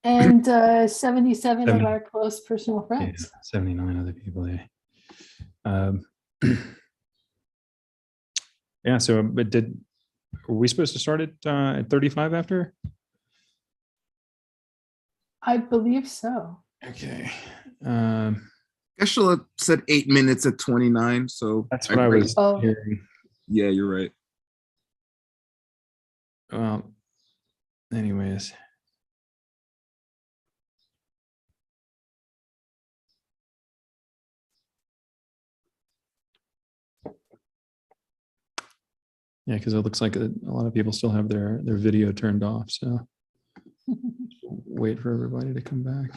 And 77 of 70. our close personal Yeah, friends. 79 other people. Yeah. Yeah. So, but were we supposed to start at 35 after? I believe so. Okay. Eshela said 8 minutes at 29. So That's what I was Oh. hearing. Yeah, you're right. Well, anyways. Yeah, because it looks like a lot of people still have their video turned off. So wait for everybody to come back.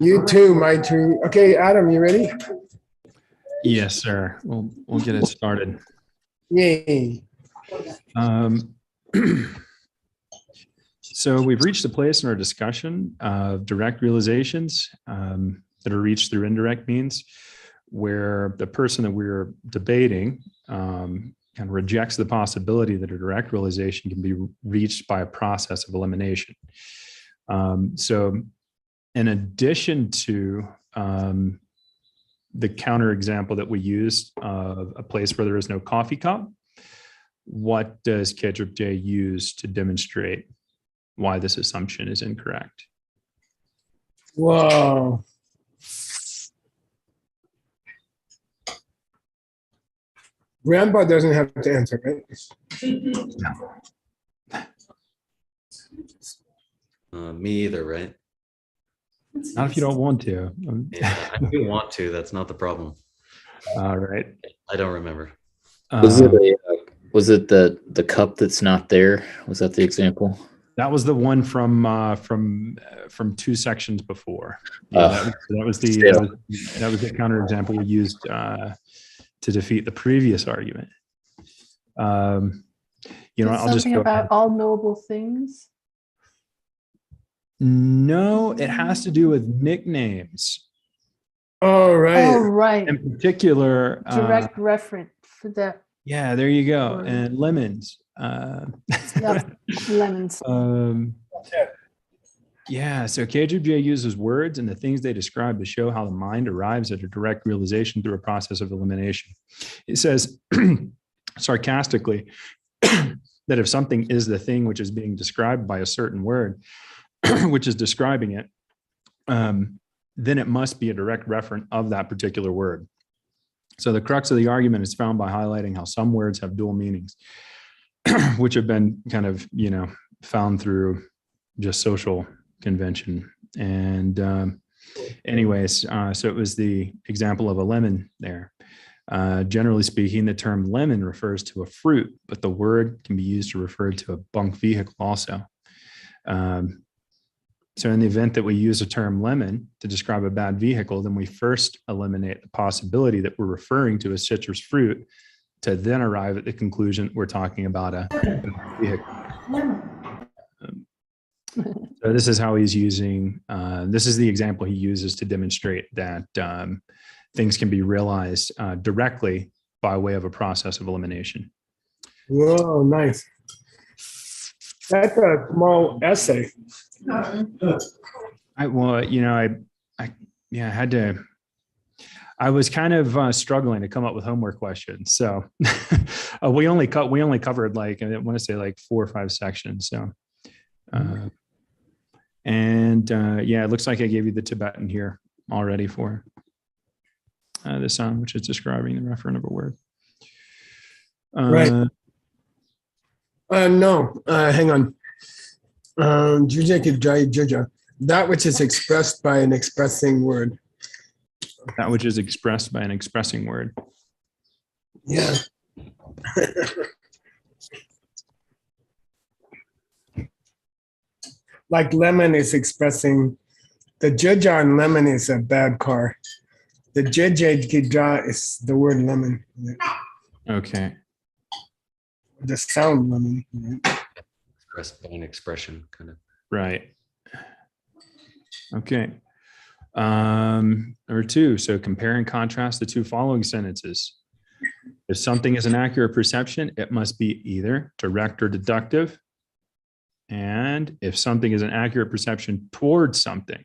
You too, my tree. Okay, Adam, you ready? Yes, sir. We'll get it started. Yay. So we've reached a place in our discussion of direct realizations that are reached through indirect means, where the person that we're debating kind of rejects the possibility that a direct realization can be reached by a process of elimination. So in addition to the counter example that we used of a place where there is no coffee cup, what does Kedrup J use to demonstrate why this assumption is incorrect? Whoa. Grandpa doesn't have to answer, right? Me either, right? Not if you don't want to. Yeah, I do want to. That's not the problem. All right. I don't remember. Was it the cup that's not there? Was that the example? That was the one from 2 sections before. Yeah, that was the counter example we used to defeat the previous argument. I'll just something go about ahead. all knowable things. No, it has to do with nicknames. Oh, right. Oh, right. In particular, Direct reference for that. yeah, there you go. Word. And lemons. Yeah, lemons. Yeah, so Kedrup J uses words and the things they describe to show how the mind arrives at a direct realization through a process of elimination. It says sarcastically that if something is the thing which is being described by a certain word, which is describing it, then it must be a direct referent of that particular word. So the crux of the argument is found by highlighting how some words have dual meanings, which have been kind of, found through just social convention. And anyways, so it was the example of a lemon there. Generally speaking, the term lemon refers to a fruit, but the word can be used to refer to a bunk vehicle also. So in the event that we use a term lemon to describe a bad vehicle, then we first eliminate the possibility that we're referring to a citrus fruit to then arrive at the conclusion we're talking about a vehicle. So this is how he's using, this is the example he uses to demonstrate that things can be realized directly by way of a process of elimination. Whoa, nice. That's a small essay. I had to, I was kind of struggling to come up with homework questions. So we only covered like, I want to say like 4 or 5 sections. So, it looks like I gave you the Tibetan here already for the sound, which is describing the referent of a word. Right. No, hang on. That which is expressed by an expressing word. That which is expressed by an expressing word. Yeah. Like lemon is expressing, the Jujia on lemon is a bad car. The Jujia is the word lemon, Okay. the sound lemon. Expressed by an expression, kind of. Right. Okay. Number two, so compare and contrast the two following sentences. If something is an accurate perception, it must be either direct or deductive. And if something is an accurate perception towards something,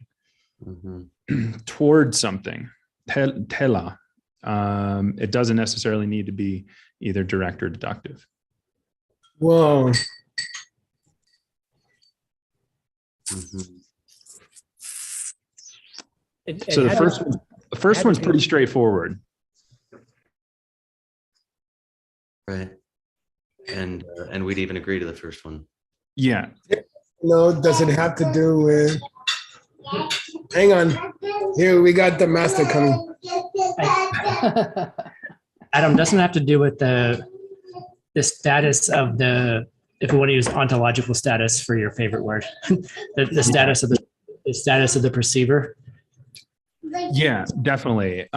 towards something, tela, it doesn't necessarily need to be either direct or deductive. Whoa. So the first one's pretty straightforward. Right. And we'd even agree to the first one. Yeah. No, does it have to do with, hang on, here we got the master coming. Adam, doesn't have to do with the status of the, if we want to use ontological status for your favorite word, the status of the status of the perceiver. Yeah, definitely.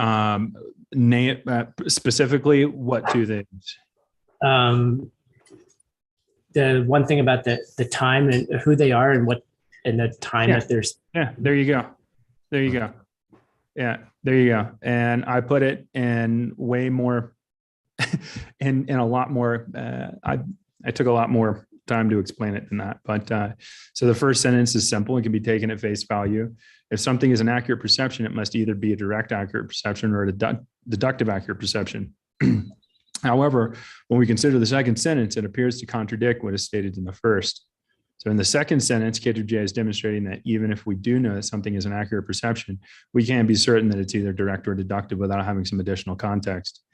Name specifically what two things? The one thing about the time and who they are and what and the time that there's. Yeah, there you go. There you go. Yeah, there you go. And I put it in way more, in a lot more. I took a lot more time to explain it than that. But so the first sentence is simple. It can be taken at face value. If something is an accurate perception, it must either be a direct accurate perception or a deductive accurate perception. However, when we consider the second sentence, it appears to contradict what is stated in the first. So in the second sentence, K2J is demonstrating that even if we do know that something is an accurate perception, we can't be certain that it's either direct or deductive without having some additional context.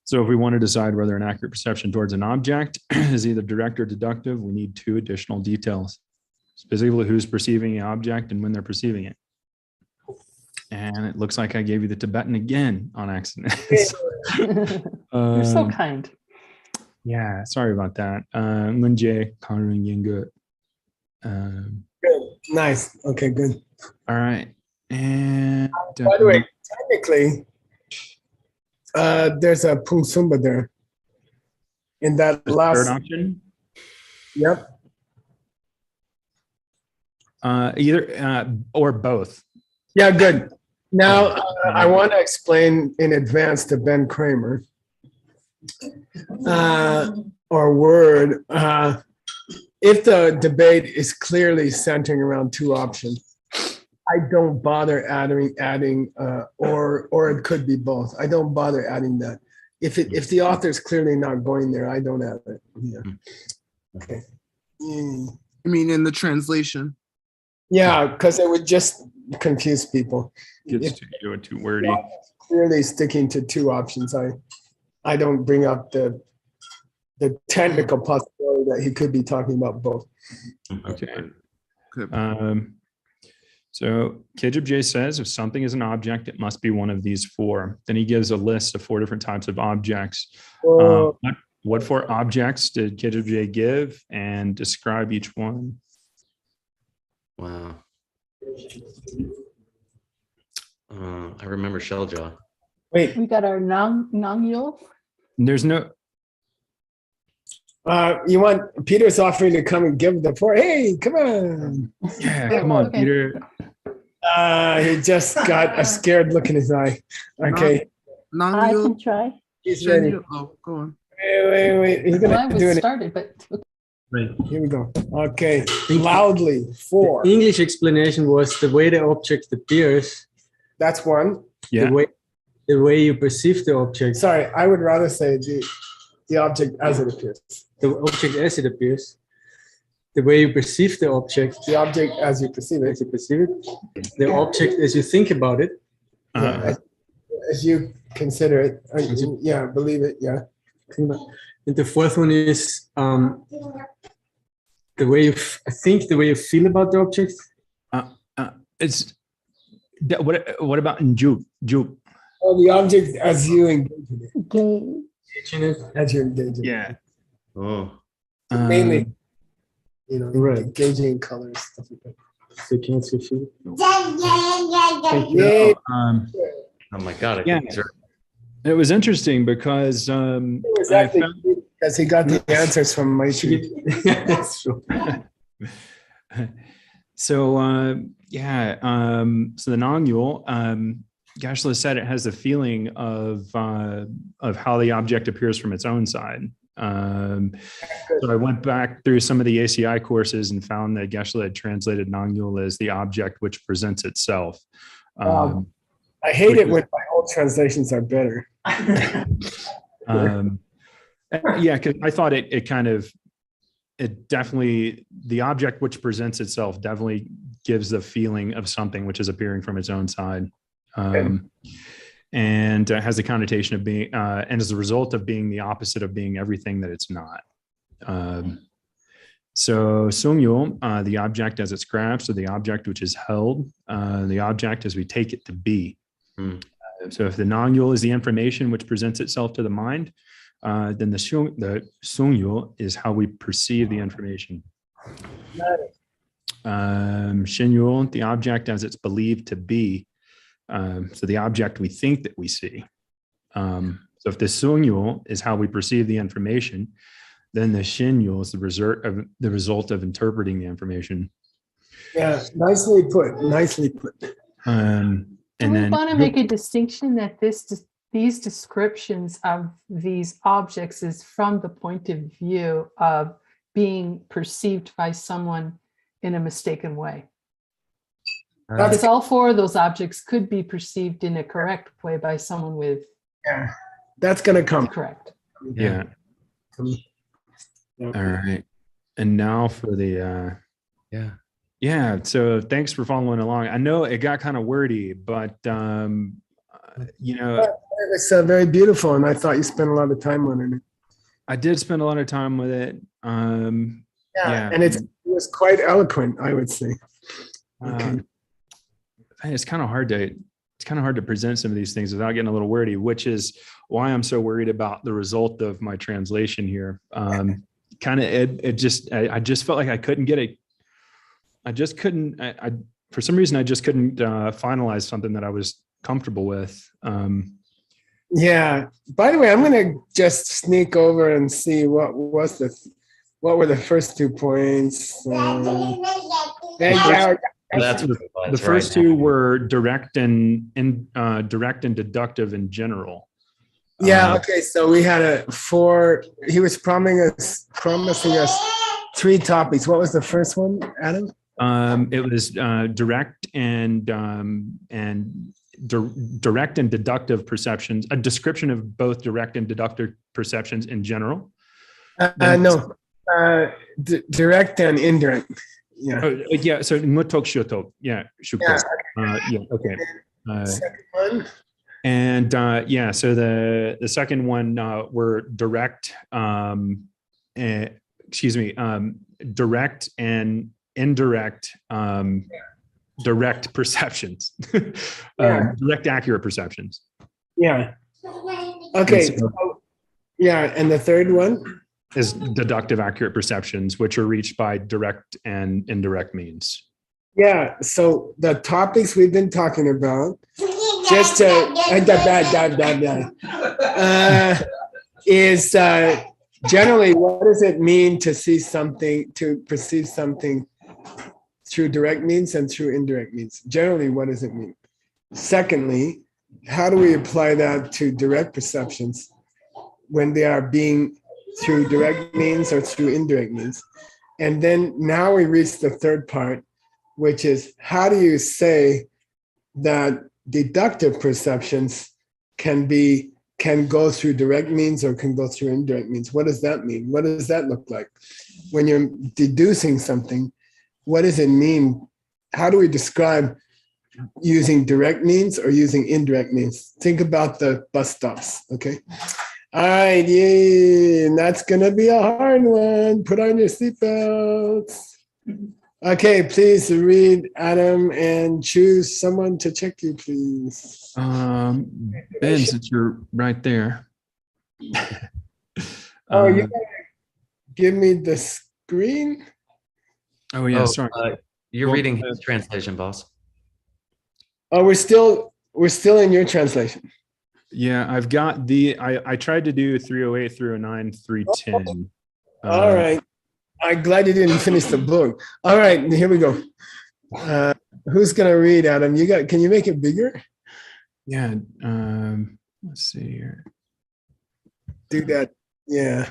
So if we want to decide whether an accurate perception towards an object is either direct or deductive, we need two additional details, specifically who's perceiving the object and when they're perceiving it. And it looks like I gave you the Tibetan again on accident. You're so kind. Yeah, sorry about that. Ngunje, Conran Yingut. Good. Nice. Okay, good. All right. And By the way, technically, there's a Pungsumba there. In that third last, option, yep. either or both. Yeah, good. Now, I want to explain in advance to Ben Kramer, or Word, if the debate is clearly centering around two options, I don't bother adding, or it could be both. I don't bother adding that. If the author is clearly not going there, I don't add it. Yeah. Okay. I mean, in the translation. Yeah, because it would just confuse people. Gets too wordy. Clearly sticking to two options. I don't bring up the technical possibility that he could be talking about both. Okay. Good. So Kijib says if something is an object, it must be one of these four. Then he gives a list of 4 different types of objects. What 4 objects did Kijib give, and describe each one? Wow. I remember Shelljaw. Wait, We got our Nangyo. There's no. you want Peter's offering to come and give the 4? Hey, come on. Yeah, come on, Okay. Peter. He just got a scared look in his eye. Okay, I Nangyo, can try. he's ready. Shenyu. Oh, go on. Wait. He's Mine gonna do was it. started, but Right. Here we go. Okay, loudly. 4. The English explanation was the way the object appears, That's one. Yeah. the way you perceive the object, Sorry, I would rather say the object as it appears. the object as it appears, the way you perceive the object The object as you perceive it. as you perceive it, the object as you think about it, As you consider it. Yeah, believe it. Yeah. and the fourth one is the way the way you feel about the object. It's what about in Jupe? Oh, the object as you engage in it. gay. As you engage in it. Yeah. Oh, Mainly. you know, Right. gauging colors, stuff like that. So can you feel? Yay. Oh my God. I Yeah. think these are It was interesting because It was I actually found, because he got the answers from my tree. That's true. so so the nongule, Gashla said it has the feeling of how the object appears from its own side. So I went back through some of the ACI courses and found that Gashla had translated nongule as the object which presents itself. I hate it when my old translations are better. Yeah, because I thought it definitely, the object which presents itself definitely gives the feeling of something which is appearing from its own side. And has the connotation of being, and as a result of being the opposite of being everything that it's not. So Sungyul, the object as it's grasped, so the object which is held, the object as we take it to be. So if the nongyul is the information which presents itself to the mind, then the sungyul is how we perceive the information. Shinyul, the object as it's believed to be, so the object we think that we see. So if the sungyul is how we perceive the information, then the shinyul is the result of interpreting the information. Yeah, nicely put. Nicely put. Do we want to make a distinction that these descriptions of these objects is from the point of view of being perceived by someone in a mistaken way? Because all four of those objects could be perceived in a correct way by someone with. Yeah, that's going to come. Correct. Yeah. All right. And now for the yeah. So thanks for following along. I know it got kind of wordy, but you know, it was very beautiful, and I thought you spent a lot of time on it. I did spend a lot of time with it. Yeah, and it was quite eloquent, I would say. Okay. It's kind of hard to present some of these things without getting a little wordy, which is why I'm so worried about the result of my translation here. I just felt like I couldn't get it. I just couldn't, for some reason, I just couldn't finalize something that I was comfortable with. Yeah. By the way, I'm going to just sneak over and see what were the first 2 points. The first two were direct and deductive in general. Yeah. Okay. So we had he was promising us 3 topics. What was the first one, Adam? It was direct and direct and deductive perceptions, a description of both direct and deductive perceptions in general. Direct and indirect. Yeah. Yeah. So mutok shutok. Yeah. Shuktok. Yeah. Okay. Second one. And so the second one were direct, direct and indirect, direct perceptions, direct accurate perceptions. Yeah. Okay. And the third one is deductive accurate perceptions, which are reached by direct and indirect means. Yeah. So the topics we've been talking about, just to is generally, what does it mean to see something, to perceive something through direct means and through indirect means? Generally, what does it mean? Secondly, how do we apply that to direct perceptions when they are being through direct means or through indirect means? And then now we reach the third part, which is how do you say that deductive perceptions can go through direct means or can go through indirect means? What does that mean? What does that look like? When you're deducing something, what does it mean? How do we describe using direct means or using indirect means? Think about the bus stops, okay? All right, yay, and that's gonna be a hard one. Put on your seatbelts. Okay, please read, Adam, and choose someone to check you, please. Ben, since you're right there. You gotta give me the screen? Oh yeah, Oh, sorry. you're Well, reading his translation, boss. Oh, we're still in your translation. Yeah, I've got I tried to do 308, 309, 310. All right. I'm glad you didn't finish the book. All right, here we go. Who's gonna read, Adam? Can you make it bigger? Yeah. Let's see here. Do that. Yeah.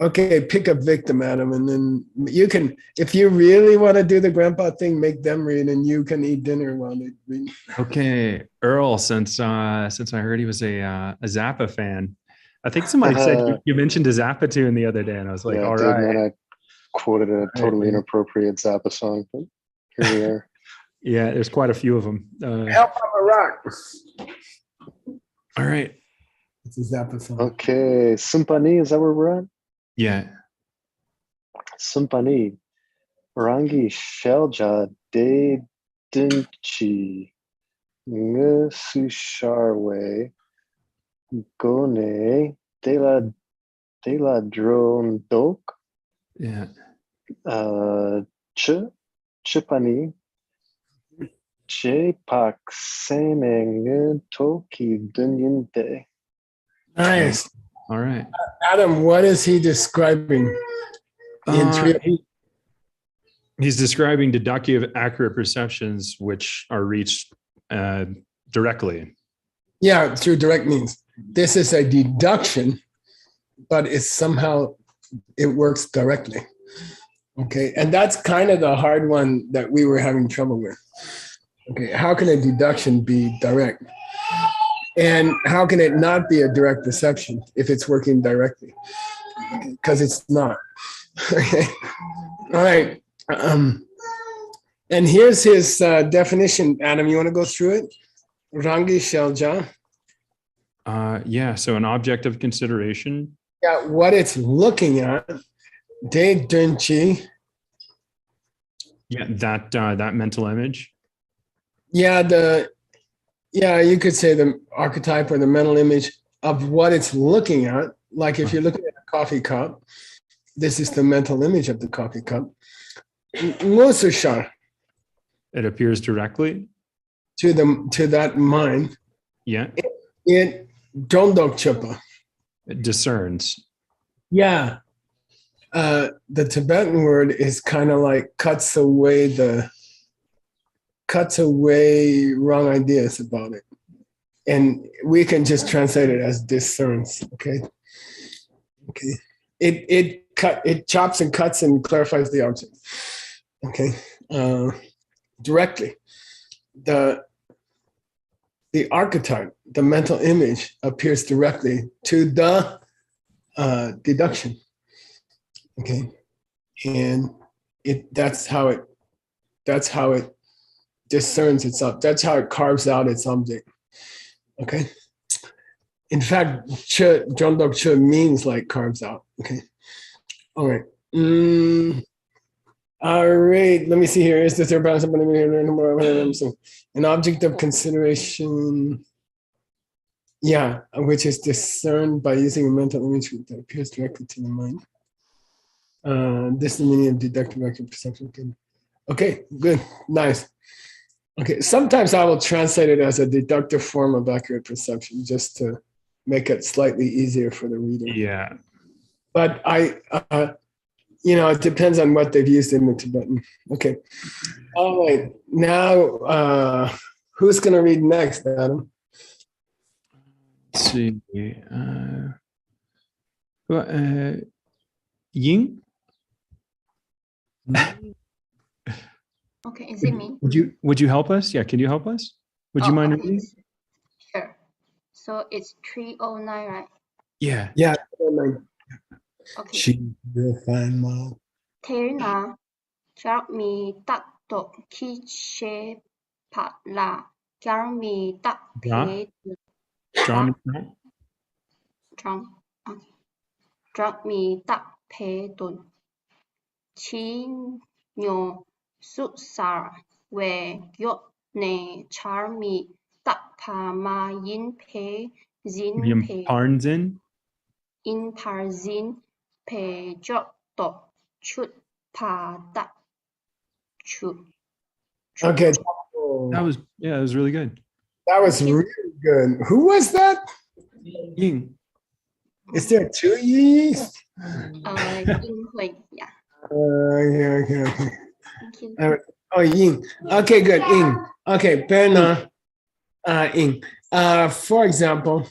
Okay, pick a victim, Adam, and then you can, if you really want to do the grandpa thing, make them read, and you can eat dinner while they read. Okay, Earl. Since I heard he was a Zappa fan, I think somebody said you mentioned a Zappa tune the other day, and I was like, Yeah, all I did, right. man. I quoted a totally man. inappropriate Zappa song, but here we are. Yeah, there's quite a few of them. Help on the rock. All right. It's a Zappa song. Okay, Simpani, is that where we're at? Yeah. Simpani. Rangi Shelja de Dinchi. Ngesusharwe. Gone de la Drondok. Yeah. Chipani. Pak Seneng Toki Dunyente. Nice. All right. Adam, what is he describing? He's describing deductive accurate perceptions which are reached directly. Yeah, through direct means. This is a deduction, but it works directly. Okay, and that's kind of the hard one that we were having trouble with. Okay, how can a deduction be direct? And how can it not be a direct perception if it's working directly? Because it's not. Okay, all right. And here's his definition. Adam, you want to go through it? Rangi Shelja. Yeah, so an object of consideration. Yeah, what it's looking at. De Dunchi. Yeah, that mental image. Yeah, you could say the archetype or the mental image of what it's looking at. Like if you're looking at a coffee cup, this is the mental image of the coffee cup. Musushar. It appears directly to that mind. Yeah. It Dondok Chupa. It discerns. Yeah. The Tibetan word is kind of like cuts away wrong ideas about it. And we can just translate it as discerns. Okay. It chops and cuts and clarifies the object. Okay. Directly. The archetype, the mental image, appears directly to the deduction. Okay. And that's how it discerns itself. That's how it carves out its object. Okay. In fact, Jondok Che means like carves out. Okay. All right. All right. Let me see here. Is this an object of consideration? Yeah, which is discerned by using a mental image that appears directly to the mind. This is the meaning of deductive accurate perception. Okay, good, nice. Okay, sometimes I will translate it as a deductive form of accurate perception just to make it slightly easier for the reader. Yeah. But it depends on what they've used in the Tibetan. Okay. All right. Now, who's going to read next, Adam? Let's see. Ying? Okay, is it me? Would you help us? Yeah, can you help us? Would you mind reading? Sure. So it's 309, right? Yeah. Yeah. Okay. She will find mom. Thế là cho mi tắc độ khi chế phát là cho mi tắc thế cho mi tắc thế tuần chi nhô xuất sa về yết nè cho mi tắc pa ma yin pe zin pe in par zin pe cho độ chút pa tắc Chu. Okay. That was really good. That was really good. Who was that? Ying. Is there two Y's? Ying Hui. Yeah. Okay. Thank you. Oh, Ying. Okay, good. Ying. Okay, fair enough. Ying. For example,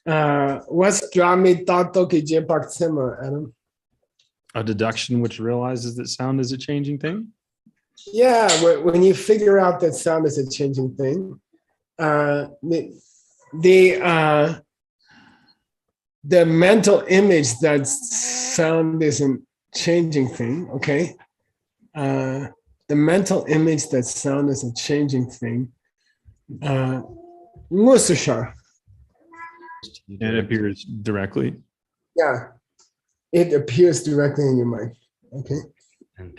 what's Drami Tato Kije Paksima, Adam? A deduction which realizes that sound is a changing thing. Yeah, when you figure out that sound is a changing thing, the mental image that sound is a changing thing, okay? The mental image that sound is a changing thing. Musashar. And it appears directly. Yeah, it appears directly in your mind, okay? And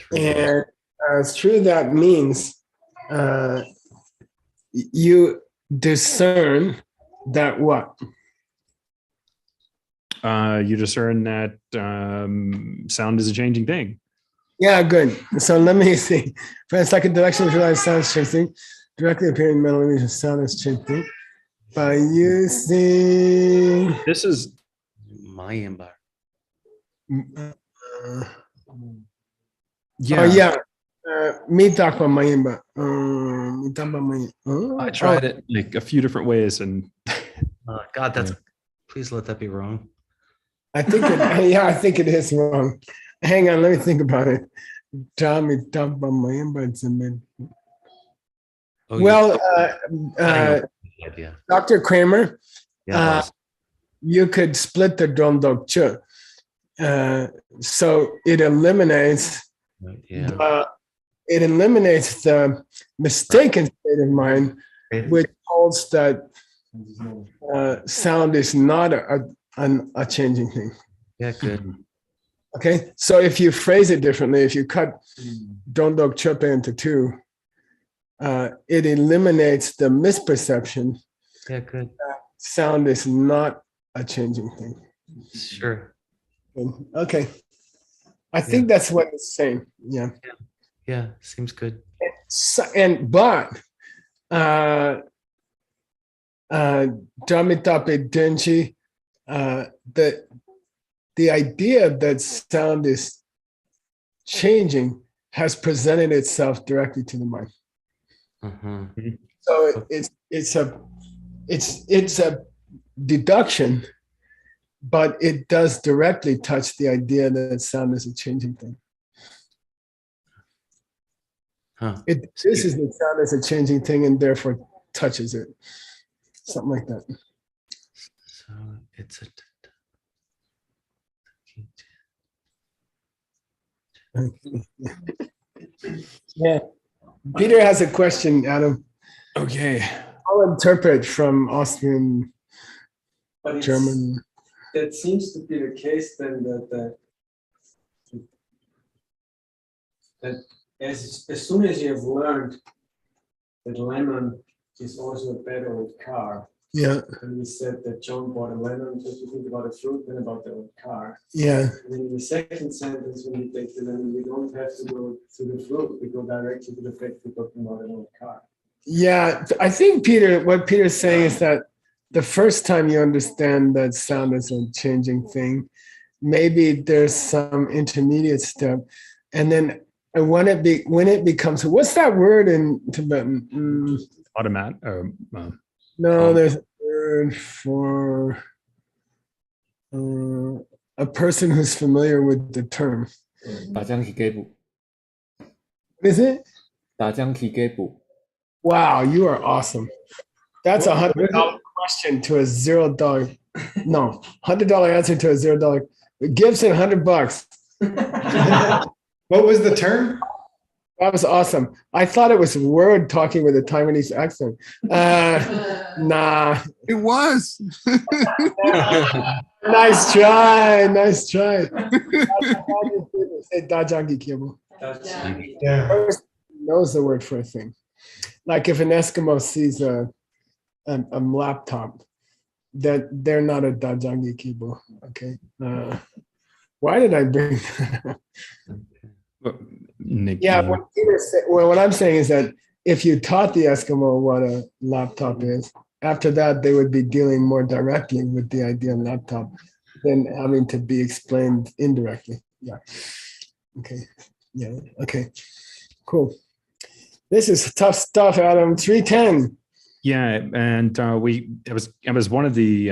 through that means you discern that what? You discern that sound is a changing thing. Yeah, good. So let me see. For a second, direction visualize sound is changing. Directly appearing mental image of sound is changing. By using this is Mayimbar. Yeah. Oh yeah. I tried it like a few different ways, and God, that's please let that be wrong. I think I think it is wrong. Hang on, let me think about it. Well, Dr. Kramer, you could split the dondok chu. So it eliminates the mistaken state of mind, which holds that sound is not a changing thing. Yeah, good. Okay, so if you phrase it differently, if you cut dondok chupe into two, it eliminates the misperception. Yeah, good. Sound is not a changing thing. Sure. Okay. I think that's what it's saying. Yeah. Yeah, seems good. But Damitape Denji, the idea that sound is changing has presented itself directly to the mind. So it's a deduction, but it does directly touch the idea that sound is a changing thing. It deduces that sound is a changing thing and therefore touches it. Something like that. So it's a yeah. Peter has a question, Adam. Okay. I'll interpret from Austrian, German. That seems to be the case then that as soon as you have learned that lemon is also a better old car. Yeah. And we said that John bought a lemon, just to think about a fruit, then about the old car. Yeah. And in the second sentence, when we take the lemon, we don't have to go to the fruit, we go directly to the fact we're talking about an old car. Yeah, I think what Peter's saying is that the first time you understand that sound is a changing thing, maybe there's some intermediate step, and then when it becomes, what's that word in Tibetan? Automat. No, there's a word for a person who's familiar with the term. Is it? Wow, you are awesome. That's $100 question to a $0. No, $100 answer to a $0. Gibson, $100. What was the term? That was awesome. I thought it was Word talking with a Taiwanese accent. Nah. It was. Nice try. Nice try. Person knows the word for a thing. Like if an Eskimo sees a laptop, that they're not a Dajangi Kibo. Okay. Why did I bring that up? Nikki. Yeah, what I'm saying is that if you taught the Eskimo what a laptop is, after that they would be dealing more directly with the idea of laptop than having to be explained indirectly. Yeah. Okay. Yeah. Okay. Cool. This is tough stuff, Adam. 310. Yeah, and it was one of the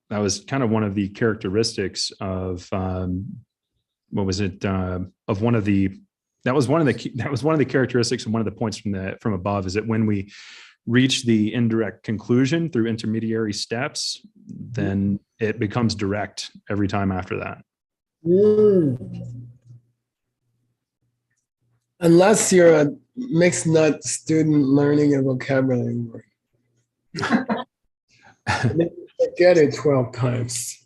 that was kind of one of the characteristics of what was it of one of the that was one of the characteristics and one of the points from above is that when we reach the indirect conclusion through intermediary steps, then it becomes direct every time after that. Unless you're a mixed nut student learning a vocabulary word. Forget it 12 times.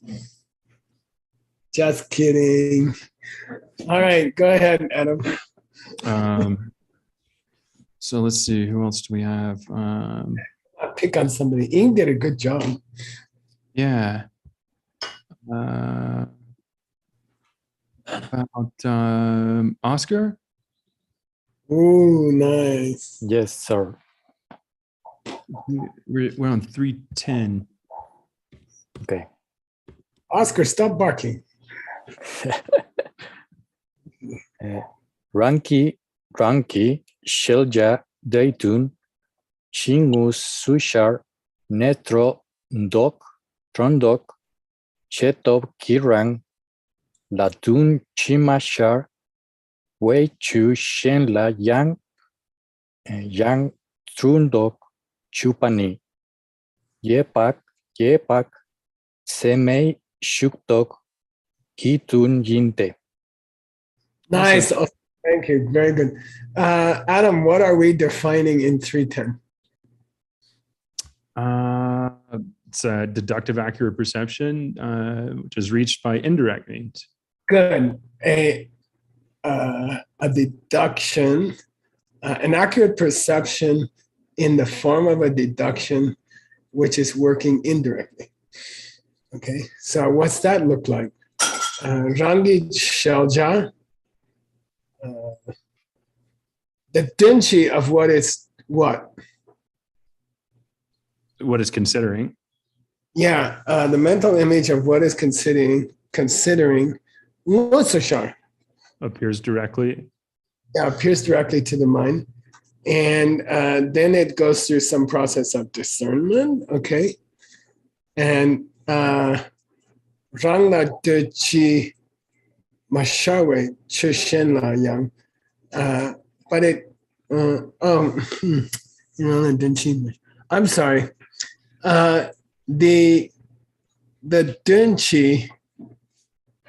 Just kidding. All right, go ahead, Adam. So let's see, who else do we have? I'll pick on somebody. Ing did a good job. Yeah. About Oscar? Ooh, nice. Yes, sir. We're on 310. Okay. Oscar, stop barking. Ranki Shelja Daytun Chingus Sushar Netro Ndok Trondok Chetop Kirang Latun Chimashar Wei Chu Shenla Yang Trundok Chupani Yepak Semei Shuktok Kitun Yinte. Nice. Oh, thank you. Very good. Adam, what are we defining in 310? It's a deductive accurate perception, which is reached by indirect means. Good. A deduction, an accurate perception in the form of a deduction, which is working indirectly. Okay, so what's that look like? Rangi Shelja, the Dunchi of what is what? What is considering? Yeah, the mental image of what is considering Mutsashar. Appears directly. Yeah, appears directly to the mind. And then it goes through some process of discernment, okay? And Rangla Dechi Mashawe Chushenla Yang. But it, I'm sorry. The Dunchi,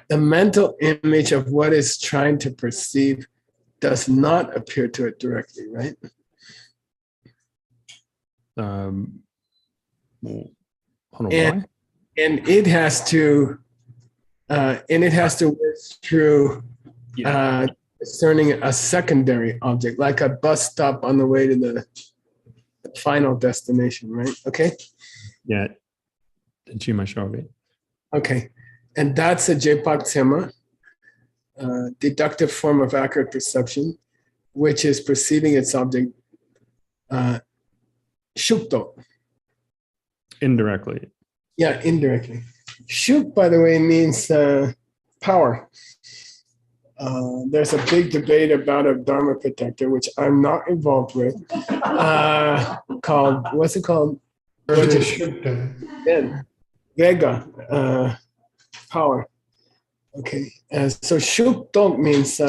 the mental image of what is trying to perceive, does not appear to it directly, right? Hold on, and it has to work through discerning a secondary object, like a bus stop on the way to the final destination, right? Okay. Yeah. Okay, and that's a JPOC Tema, deductive form of accurate perception, which is perceiving its object shukto. Indirectly. Yeah, indirectly. Shuk, by the way, means power. There's a big debate about a Dharma protector, which I'm not involved with, called, what's it called? Vega, power. Okay, so Shukdok means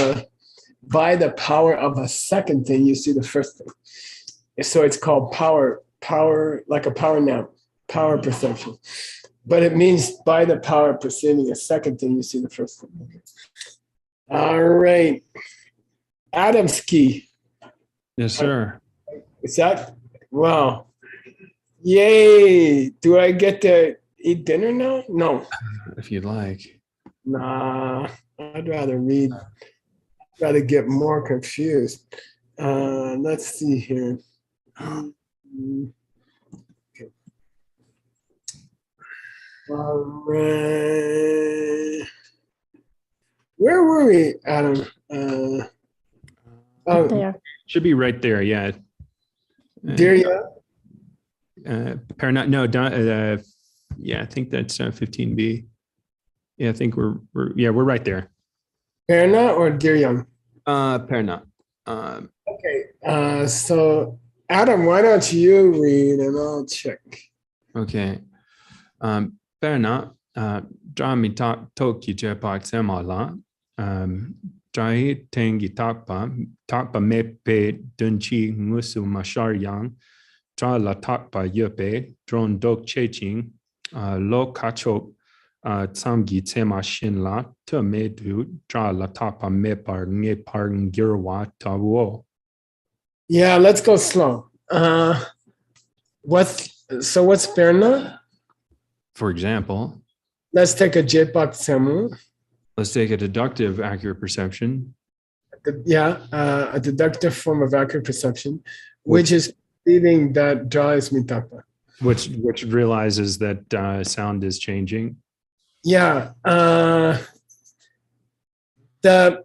by the power of a second thing, you see the first thing. So it's called power, like a power nap, power perception. But it means by the power of perceiving a second thing, you see the first thing. Okay. All right. Adamski. Yes, sir. Is that? Wow. Yay. Do I get to eat dinner now? No. If you'd like. Nah, I'd rather read. I'd rather get more confused. Let's see here. Okay. All right. Where were we, Adam? Oh, There. Should be right there. Yeah. Dirya. No, yeah, I think that's 15B. Yeah, I think we're right there. Perna or Diryang? Perna. Okay. So Adam, why don't you read and I'll check. Okay. Perna. Drami toki jepak semala. Drai tengi takpa mepe dunchi musu mashar yang. Dra la takpa yepe dron dok cheching. Lo kachok tsamgi tsema shinla te medu dra la takpa mepar ngepar ngirwa tawo. Yeah, let's go slow. What's Perna? For example, Let's take a jepak semu. let's take a deductive accurate perception. A deductive form of accurate perception, which is believing that dra is mitapa. Which realizes that sound is changing. Yeah. The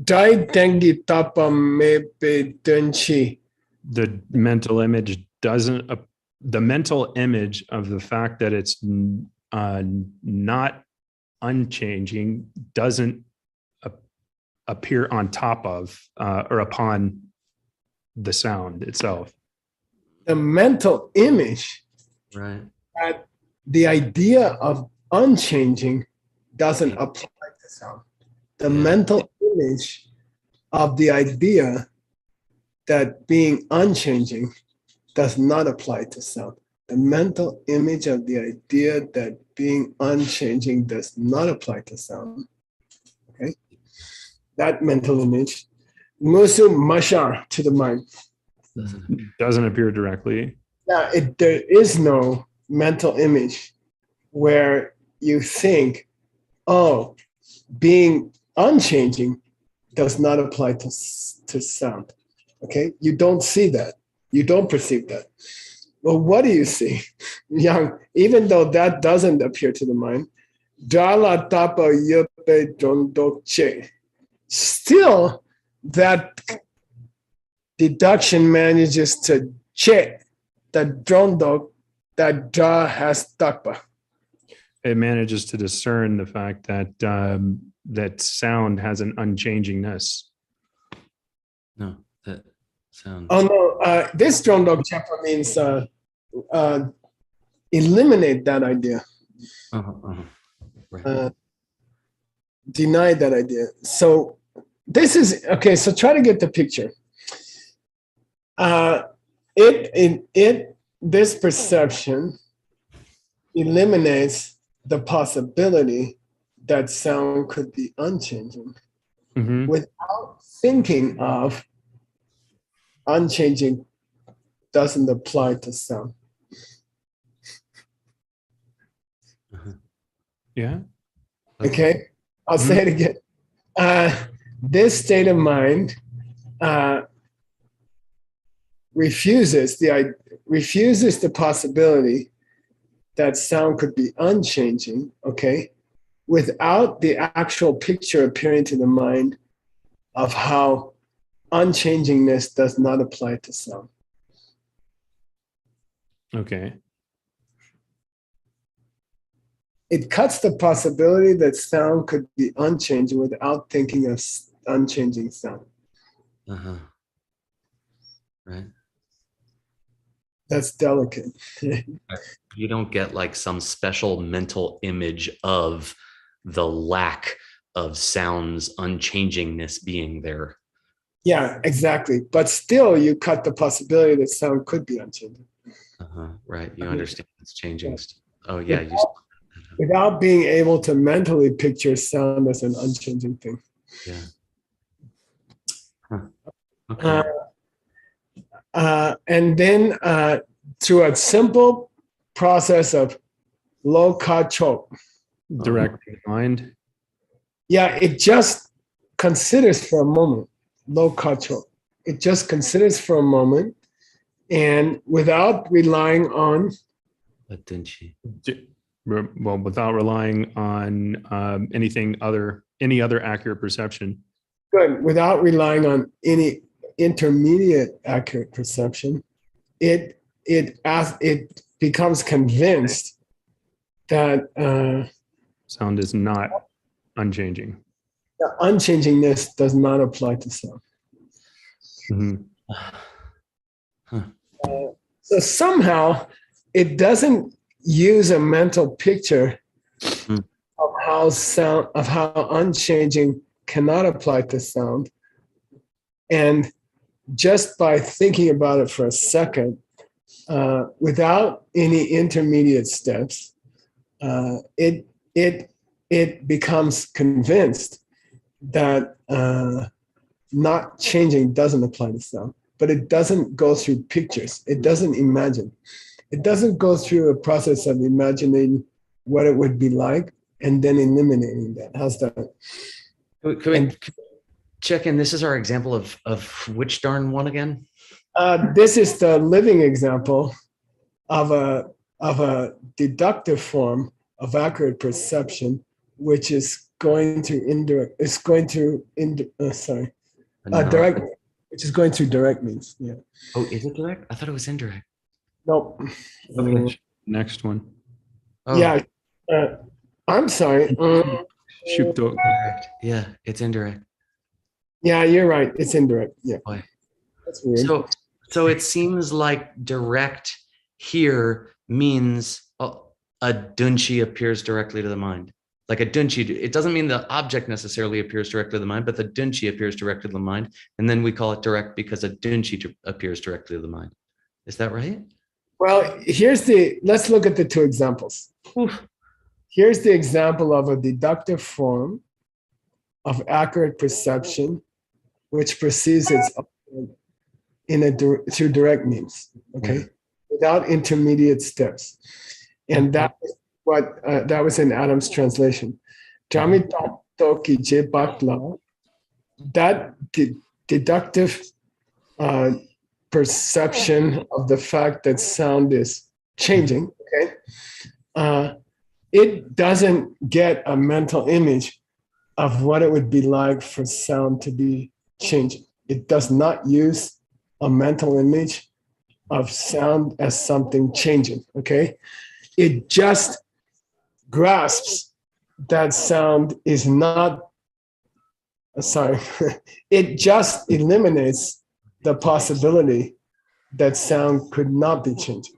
dai dengi tapa mepe denchi. The mental image doesn't. The mental image of the fact that it's not unchanging doesn't appear on top of or upon the sound itself. The mental image, Right. that the idea of unchanging doesn't apply to sound. The mental image of the idea that being unchanging does not apply to sound. The mental image of the idea that being unchanging does not apply to sound. Okay? That mental image, musu mashar, to the mind. Doesn't appear directly. Yeah, there is no mental image where you think, oh, being unchanging does not apply to sound. Okay? You don't see that. You don't perceive that. Well, what do you see? Young, even though that doesn't appear to the mind, Dala tapa yope dondokche. Still, that deduction manages to check that drondok, that dra has takpa. It manages to discern the fact that that sound has an unchangingness. No, that sounds. Oh no, this drondok chapter means eliminate that idea. Right. Deny that idea. So this is okay. So try to get the picture. This perception eliminates the possibility that sound could be unchanging without thinking of unchanging doesn't apply to sound. Yeah. Okay, I'll say it again. This state of mind refuses the possibility that sound could be unchanging, okay, without the actual picture appearing to the mind of how unchangingness does not apply to sound. Okay. It cuts the possibility that sound could be unchanging without thinking of unchanging sound. Right. That's delicate. You don't get like some special mental image of the lack of sound's unchangingness being there. Yeah, exactly. But still, you cut the possibility that sound could be unchanging. Right. You understand it's changing. Oh, yeah. Without being able to mentally picture sound as an unchanging thing. Yeah. Okay. And then through a simple process of lo ka chok. Direct mind. Yeah, it just considers for a moment. Lo ka chok. It just considers for a moment, and without relying on Well, without relying on any other accurate perception. Good. Without relying on any intermediate accurate perception, it becomes convinced that Sound is not unchanging. the unchangingness does not apply to sound. Mhm. So somehow it doesn't use a mental picture of how unchanging cannot apply to sound. And just by thinking about it for a second, without any intermediate steps, it becomes convinced that not changing doesn't apply to sound, but it doesn't go through pictures. It doesn't imagine. It doesn't go through a process of imagining what it would be like and then eliminating that. How's that? Could we check in? This is our example of which darn one again? This is the living example of a deductive form of accurate perception, which is going to indirect. It's going to direct, which is going through direct means. Yeah. Oh, is it direct? I thought it was indirect. Nope. Okay. Next one. Oh, Yeah. I'm sorry. Shukdok. indirect. Yeah, it's indirect. Yeah, you're right. It's indirect. Yeah. Boy. That's weird. So it seems like direct here means a dunchi appears directly to the mind. Like a dunchi, it doesn't mean the object necessarily appears directly to the mind, but the dunchi appears directly to the mind. And then we call it direct because a dunchi appears directly to the mind. Is that right? Well, let's look at the two examples. Oof. Here's the example of a deductive form of accurate perception, which perceives its through direct means, okay, without intermediate steps. And that was in Adam's translation. That deductive perception of the fact that sound is changing, okay, it doesn't get a mental image of what it would be like for sound to be changing. It does not use a mental image of sound as something changing, okay? It just grasps that sound is not, it just eliminates the possibility that sound could not be changing.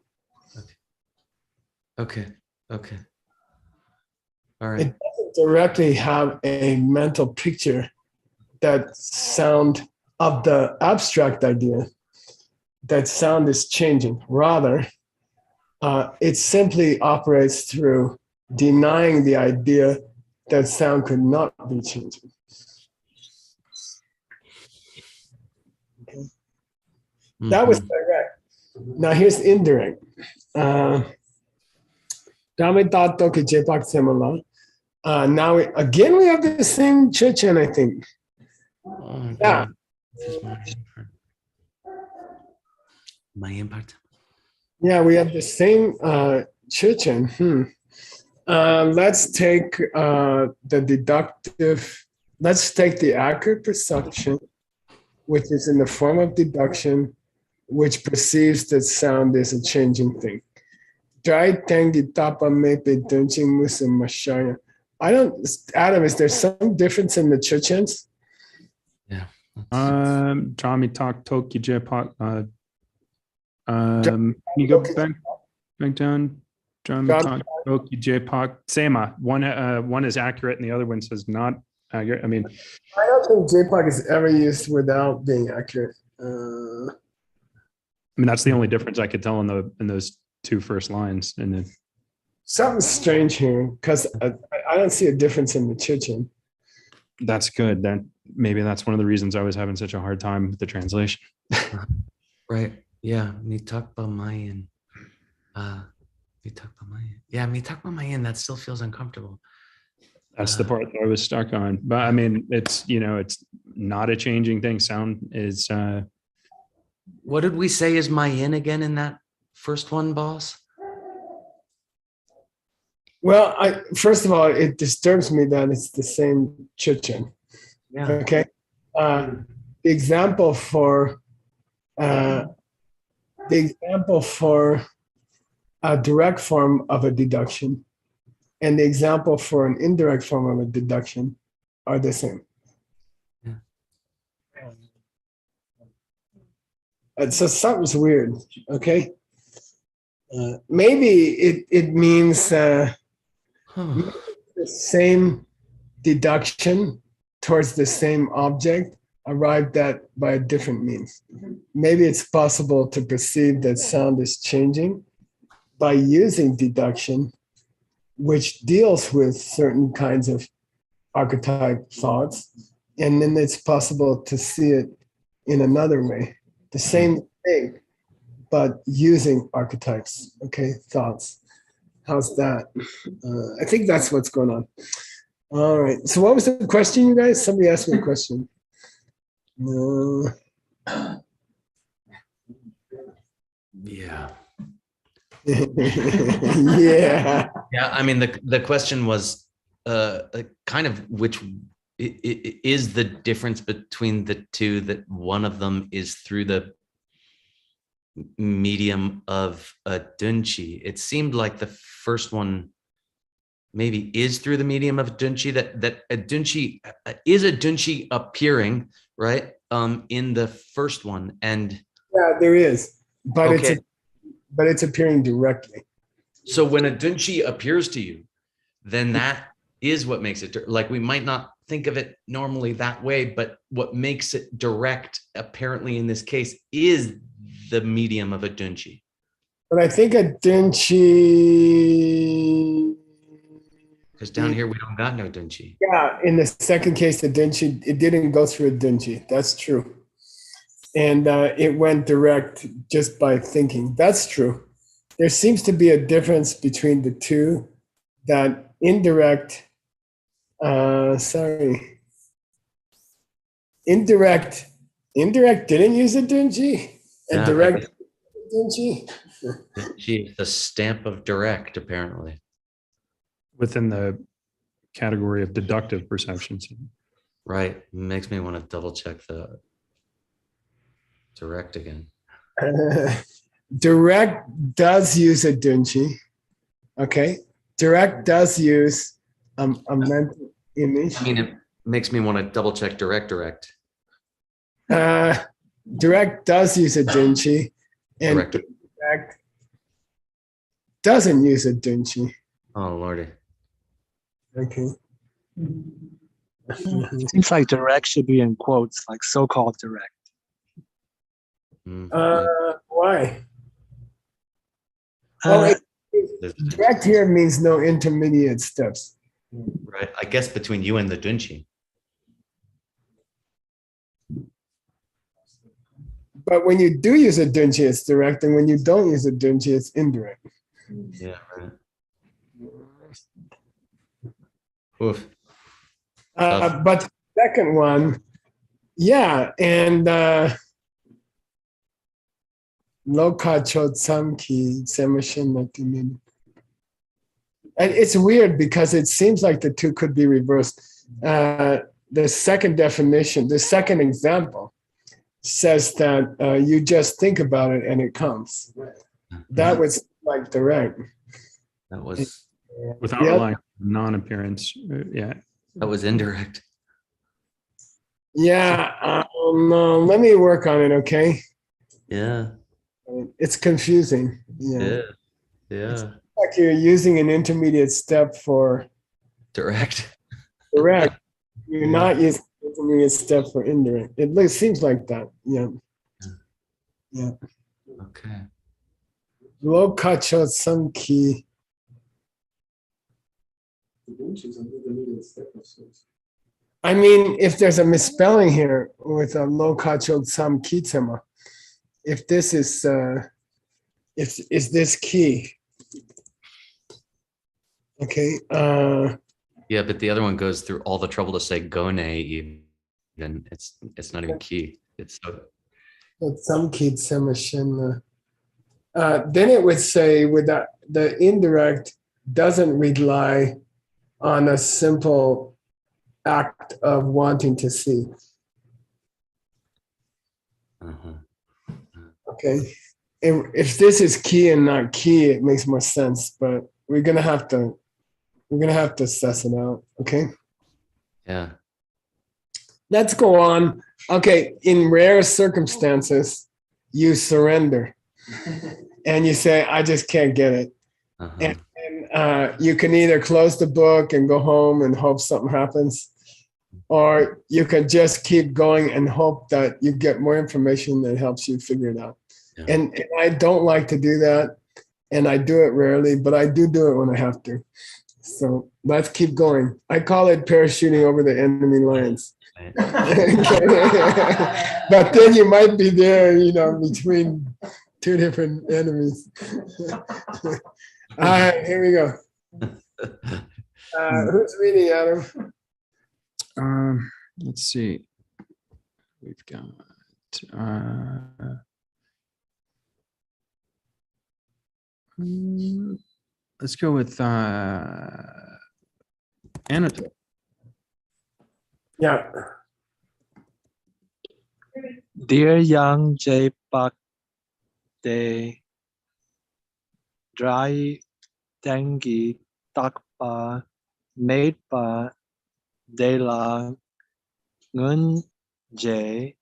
Okay. All right. It doesn't directly have a mental picture that sound of the abstract idea that sound is changing. Rather, it simply operates through denying the idea that sound could not be changing. Okay. That was direct. Now here's indirect. Now again we have the same Chechen, I think. Oh, yeah. My part. Yeah, we have the same Chechen. Let's take the deductive. Let's take the accurate perception, which is in the form of deduction, which perceives that sound is a changing thing. Adam, is there some difference in the Chechens? Yeah. Drami talk Toki Jepak. Can you go back down? Drami talk Toki Jepak. Sema. One is accurate and the other one says not accurate. I mean, I don't think JPOC is ever used without being accurate. I mean, that's the only difference I could tell in those two first lines. And then something's strange here because I don't see a difference in the Chechen. That's good. Then maybe that's one of the reasons I was having such a hard time with the translation. Right. Yeah. Mitak Mayan. Yeah, Mitak Mayan. That still feels uncomfortable. That's the part that I was stuck on. But I mean, it's not a changing thing. Sound is. What did we say is Mayan again in that first one, boss? Well, first of all, it disturbs me that it's the same chichen. Yeah. Okay. The example for a direct form of a deduction and the example for an indirect form of a deduction are the same. Yeah. So something's weird. Okay. Maybe it means the same deduction towards the same object arrived at by a different means. Maybe it's possible to perceive that sound is changing by using deduction, which deals with certain kinds of archetype thoughts. And then it's possible to see it in another way, the same thing, but using archetypes, okay, thoughts. How's that? I think that's what's going on. All right. So what was the question, you guys? Somebody asked me a question. Yeah. Yeah. Yeah. I mean, the question was kind of which is the difference between the two, that one of them is through the medium of a dunchi. It seemed like the first one maybe is through the medium of dunchi, that a dunchi is a dunchi appearing, right? In the first one. And yeah, there is, but okay. it's appearing directly. So when a dunchi appears to you, then that is what makes it like, we might not think of it normally that way, but what makes it direct apparently in this case is the medium of a dunchi. But I think a dunchi, because down here we don't got no dunchi. Yeah, in the second case, the dunchi, it didn't go through a dunchi. That's true. And it went direct just by thinking. That's true. There seems to be a difference between the two, that indirect, indirect didn't use a dunchi, and direct dunchi. Dunchi, the stamp of direct, apparently. Within the category of deductive perceptions. Right. Makes me want to double check the direct again. Direct does use a dunchi. Okay. Direct does use a mental image. I mean, it makes me want to double check direct. Direct does use a dunchi, and direct doesn't use a dunchi. Oh, Lordy. Okay. Seems like direct should be in quotes, like so-called direct. Why? Well, direct here means no intermediate steps. Right. I guess between you and the dunchi. But when you do use a dunchi, it's direct, and when you don't use a dunchi, it's indirect. Yeah, right. Oof. But the second one, yeah, and and it's weird because it seems like the two could be reversed. The second definition, the second example, says that you just think about it and it comes. That was like direct. That was without relying on non-appearance. Yeah. That was indirect. Yeah. Let me work on it. Okay. Yeah. It's confusing. Yeah. It's like you're using an intermediate step for direct. Direct. You're not using an intermediate step for indirect. It seems like that. Yeah. Yeah. Okay. Low kacho some key. I mean, if there's a misspelling here with a low kacho some kitema, if this is this key? Okay. Yeah, but the other one goes through all the trouble to say gone even. It's not even key. It's so. Some kitema. Then it would say with the indirect doesn't rely on a simple act of wanting to see. Okay. If this is key and not key, it makes more sense, but we're gonna have to suss it out. Okay. Yeah. Let's go on. Okay. In rare circumstances, you surrender and you say, I just can't get it. And you can either close the book and go home and hope something happens, or you can just keep going and hope that you get more information that helps you figure it out. Yeah. And I don't like to do that, and I do it rarely, but I do it when I have to. So let's keep going. I call it parachuting over the enemy lines. But then you might be there, between two different enemies. All right, here we go. Who's reading, Adam? Let's see. We've got. Let's go with Anatole. Yeah. Dear young J. Park, they dry tangy takpa made pa de la ngun j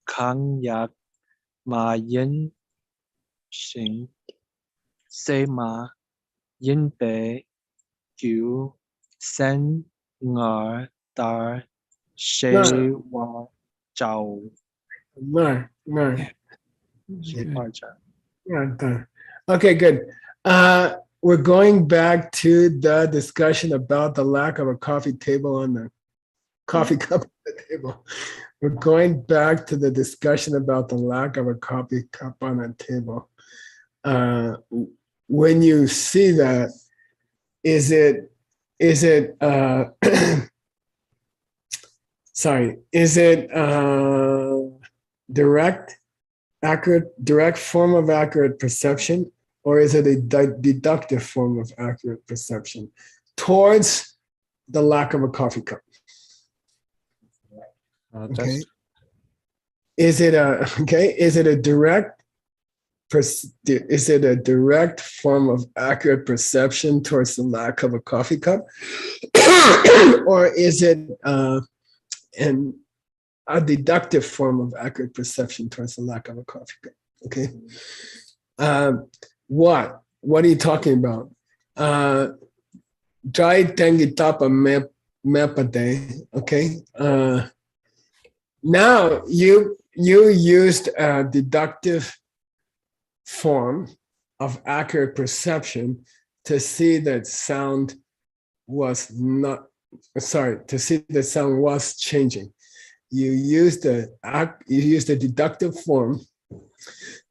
khang yak ma yin sing se ma yin pe q sen ngờ tar she wa chao. No. Yeah. Yeah, done. Okay, good. We're going back to the discussion about the lack of a coffee table on the coffee cup on the table. We're going back to the discussion about the lack of a coffee cup on the table. When you see that, is it direct form of accurate perception, or is it a deductive form of accurate perception towards the lack of a coffee cup? Okay. Is it a direct form of accurate perception towards the lack of a coffee cup? Or is it a deductive form of accurate perception towards the lack of a coffee cup? Okay. What are you talking about? Jai tengi tapa mepade. Okay. Now you used a deductive form of accurate perception to see that sound was changing. You used a deductive form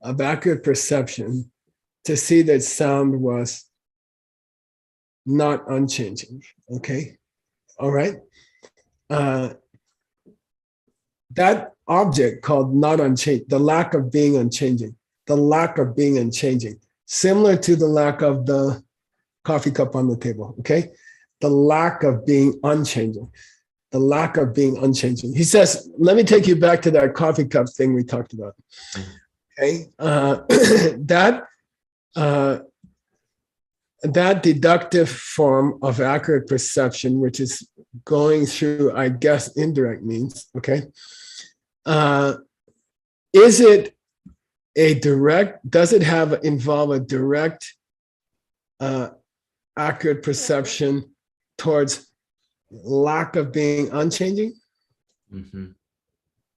of accurate perception to see that sound was not unchanging. Okay. All right. That object called not unchanging, the lack of being unchanging, similar to the lack of the coffee cup on the table. Okay. The lack of being unchanging. He says, let me take you back to that coffee cup thing we talked about. Okay. That deductive form of accurate perception, which is going through, I guess, indirect means, okay? Does it involve a direct accurate perception towards lack of being unchanging? Mm-hmm.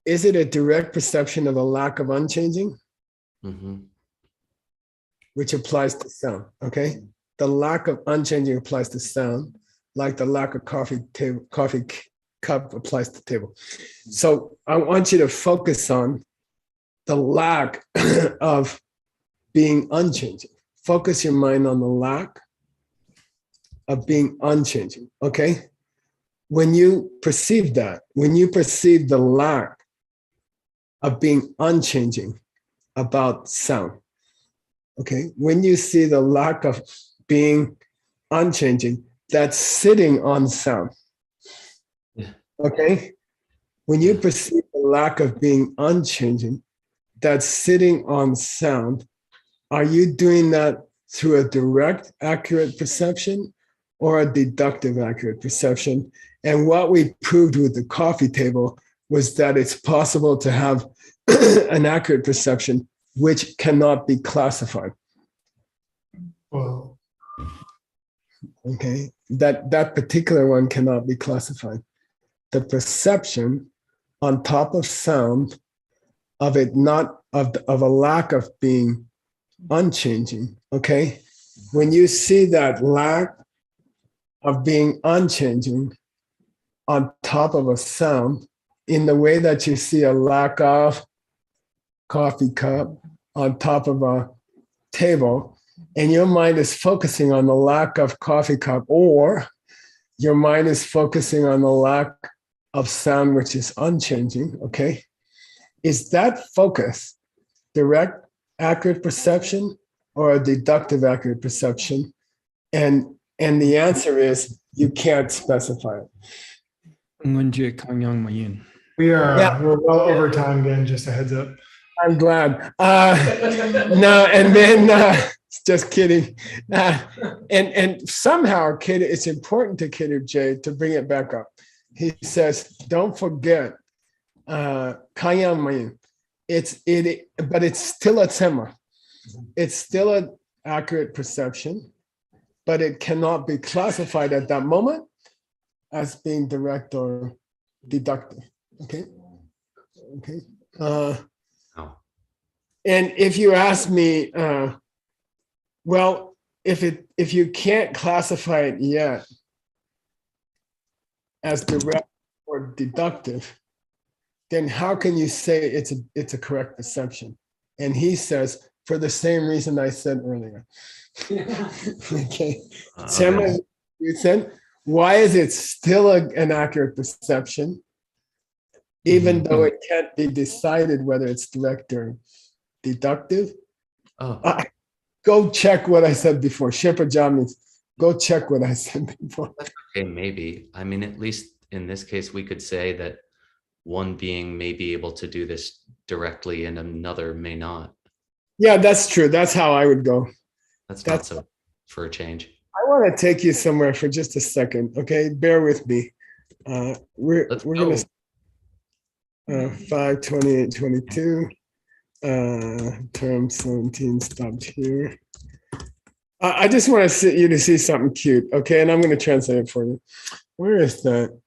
Is it a direct perception of a lack of unchanging? Mm-hmm. Which applies to sound, okay? The lack of unchanging applies to sound, like the lack of coffee cup applies to table. So I want you to focus on the lack of being unchanging. Focus your mind on the lack of being unchanging, okay? When you perceive the lack of being unchanging about sound, okay? When you see the lack of being unchanging, that's sitting on sound. Yeah. Okay? When you perceive the lack of being unchanging, that's sitting on sound, are you doing that through a direct, accurate perception or a deductive, accurate perception? And what we proved with the coffee table was that it's possible to have an accurate perception which cannot be classified. Well, Okay, that particular one cannot be classified. The perception on top of sound of it not of a lack of being unchanging. Okay, when you see that lack of being unchanging on top of a sound, in the way that you see a lack of coffee cup on top of a table, and your mind is focusing on the lack of coffee cup, or your mind is focusing on the lack of sound, which is unchanging, okay? Is that focus direct, accurate perception or a deductive, accurate perception? And the answer is you can't specify it. we're well over time again, just a heads up. I'm glad. No, and then just kidding. And somehow, kid, it's important to Kidder J to bring it back up. He says, don't forget, Kanyang Mayin. But it's still a tema. It's still an accurate perception, but it cannot be classified at that moment as being direct or deductive. Okay. Okay. And if you ask me, well, if you can't classify it yet as direct or deductive, then how can you say it's a correct perception? And he says, for the same reason I said earlier. Okay. Sam, you said, why is it still an accurate perception, even though it can't be decided whether it's direct or deductive? Go check what I said before. Shepherd Jamis, go check what I said before. Okay, maybe. I mean, at least in this case, we could say that one being may be able to do this directly and another may not. Yeah, that's true. That's how I would go. That's not so for a change. I want to take you somewhere for just a second. Okay, bear with me. We're gonna 5:28:22. Term 17 stopped here. I just want you to see something cute, okay? And I'm going to translate it for you. Where is that?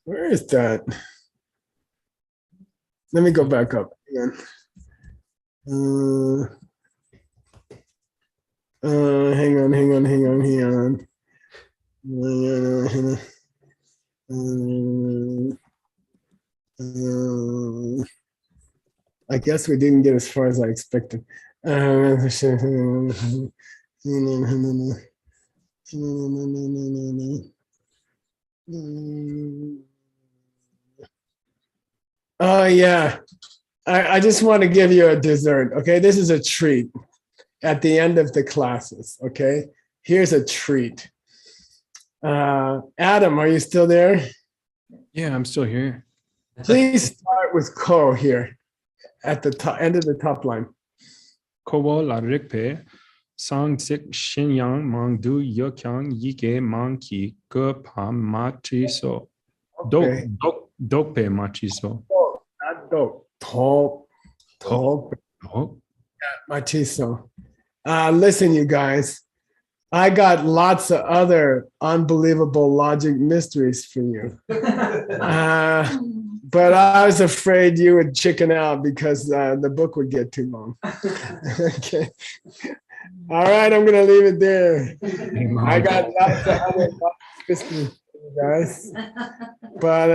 Where is that? Let me go back up again. Hang on. I guess we didn't get as far as I expected. Oh, yeah. I just want to give you a dessert, okay? This is a treat at the end of the classes, okay? Here's a treat. Adam, are you still there? Yeah, I'm still here. Please start with ko here at the top, end of the top line. Kowo la rikpe, sang sik shinyang mang du yokyang yike mang ki ke pa machi so. Dok pe machi so. Not dok. Top. Machiso. Listen, you guys, I got lots of other unbelievable logic mysteries for you. But I was afraid you would chicken out because the book would get too long. Okay. All right, I'm going to leave it there. I got lots of other mysteries for you guys. But,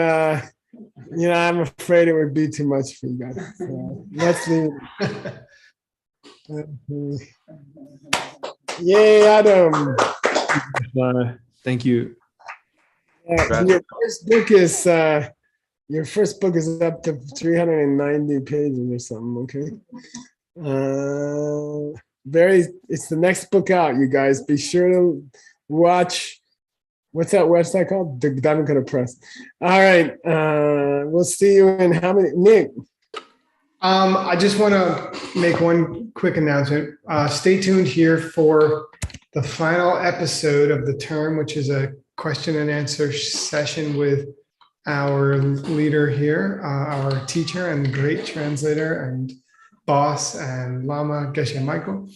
I'm afraid it would be too much for you guys. So let's leave it. Yay, Adam. Thank you. Your first book is up to 390 pages or something. Okay. It's the next book out, you guys. Be sure to watch. What's that website called? The Diamond Cutter Press. All right. We'll see you in how many? Nick. I just want to make one quick announcement. Stay tuned here for the final episode of the term, which is a question and answer session with our leader here, our teacher and great translator and boss and Lama Geshe Michael.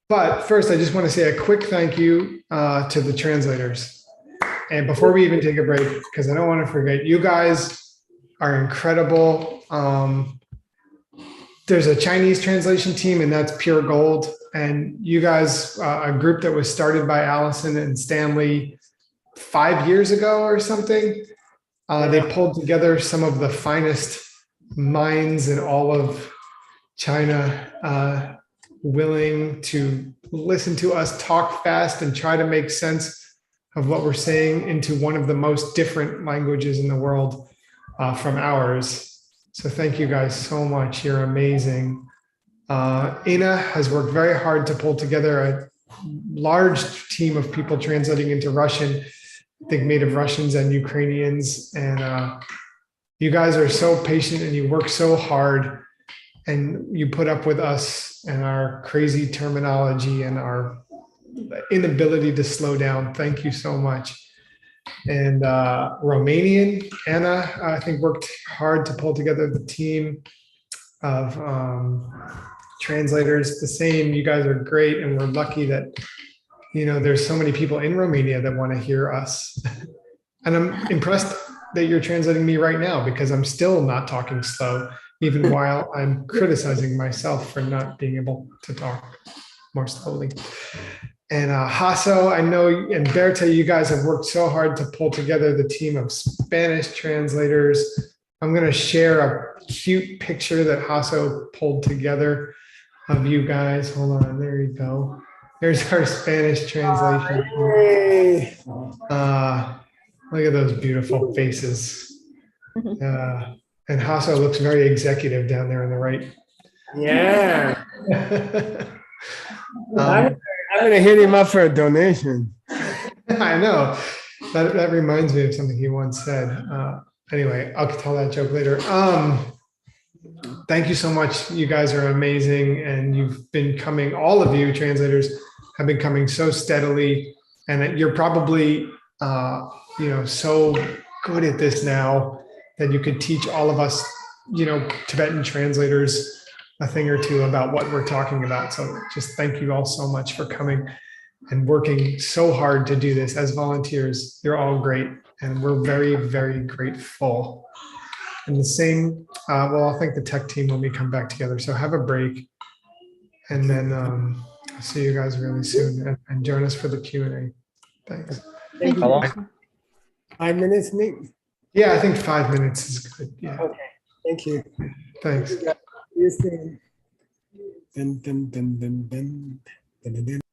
But first, I just want to say a quick thank you to the translators. And before we even take a break, because I don't want to forget, you guys are incredible. There's a Chinese translation team, and that's pure gold. And you guys, a group that was started by Allison and Stanley 5 years ago or something, they pulled together some of the finest minds in all of China, willing to listen to us talk fast and try to make sense of what we're saying into one of the most different languages in the world from ours. So thank you guys so much. You're amazing. Ina has worked very hard to pull together a large team of people translating into Russian, I think native Russians and Ukrainians. And you guys are so patient and you work so hard and you put up with us and our crazy terminology and our inability to slow down. Thank you so much. And Romanian, Anna, I think worked hard to pull together the team of translators. The same, you guys are great, and we're lucky that, you know, there's so many people in Romania that want to hear us. And I'm impressed that you're translating me right now because I'm still not talking slow, even while I'm criticizing myself for not being able to talk more slowly. And Hasso, I know, and Berta, you guys have worked so hard to pull together the team of Spanish translators. I'm going to share a cute picture that Hasso pulled together of you guys. Hold on, there you go. There's our Spanish translation. Look at those beautiful faces. And Hasso looks very executive down there on the right. Yeah. I'm going to hit him up for a donation. I know. That reminds me of something he once said. Anyway, I'll tell that joke later. Thank you so much. You guys are amazing. And you've been coming, all of you translators have been coming so steadily. And you're probably, so good at this now that you could teach all of us, Tibetan translators a thing or two about what we're talking about. So just thank you all so much for coming and working so hard to do this as volunteers. You're all great. And we're very, very grateful. And the same, I'll thank the tech team when we come back together. So have a break. And then I'll see you guys really soon and join us for the Q&A. Thanks. Thank you. 5 minutes, Nick? Yeah, I think 5 minutes is good. Yeah. Okay. Thank you. Thanks. See you soon. Dun, dun, dun, dun, dun, dun, dun, dun.